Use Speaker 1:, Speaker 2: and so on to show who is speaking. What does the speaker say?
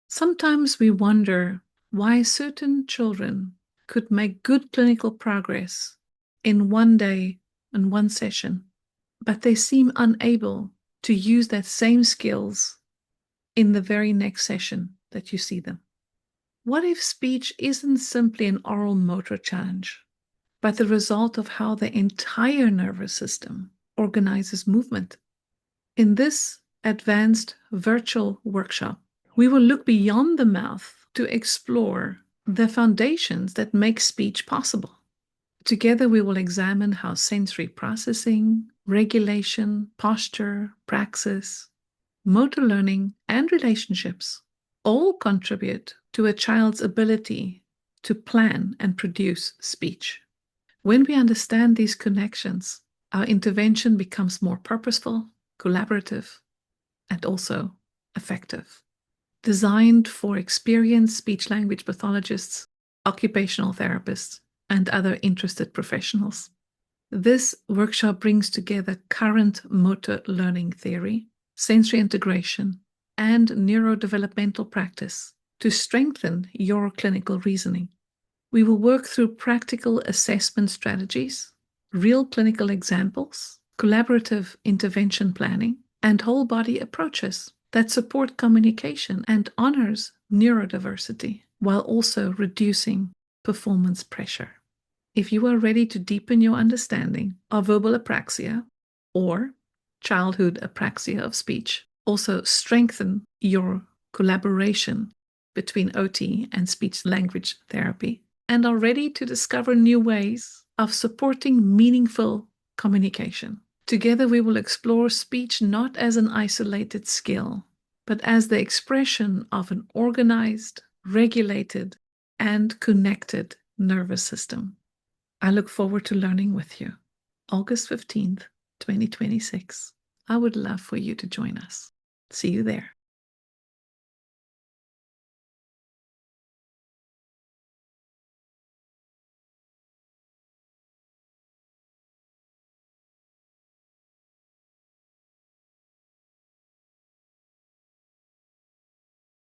Speaker 1: Sometimes we wonder why certain children could make good clinical progress in one day and one session, but they seem unable to use that same skills in the very next session that you see them. What if speech isn't simply an oral motor challenge, but the result of how the entire nervous system organizes movement? In this advanced virtual workshop, we will look beyond the mouth to explore the foundations that make speech possible. Together, we will examine how sensory processing, regulation, posture, praxis, motor learning, and relationships all contribute to a child's ability to plan and produce speech. When we understand these connections, our intervention becomes more purposeful, collaborative, and also effective. Designed for experienced speech-language pathologists, occupational therapists, and other interested professionals. This workshop brings together current motor learning theory, sensory integration, and neurodevelopmental practice to strengthen your clinical reasoning. We will work through practical assessment strategies, real clinical examples, collaborative intervention planning, and whole body approaches that support communication and honors neurodiversity while also reducing performance pressure. If you are ready to deepen your understanding of verbal apraxia or childhood apraxia of speech, also strengthen your collaboration between OT and speech-language therapy, and are ready to discover new ways of supporting meaningful communication. Together, we will explore speech not as an isolated skill, but as the expression of an organized, regulated, and connected nervous system. I look forward to learning with you. August 15th, 2026. I would love for you to join us. See you there.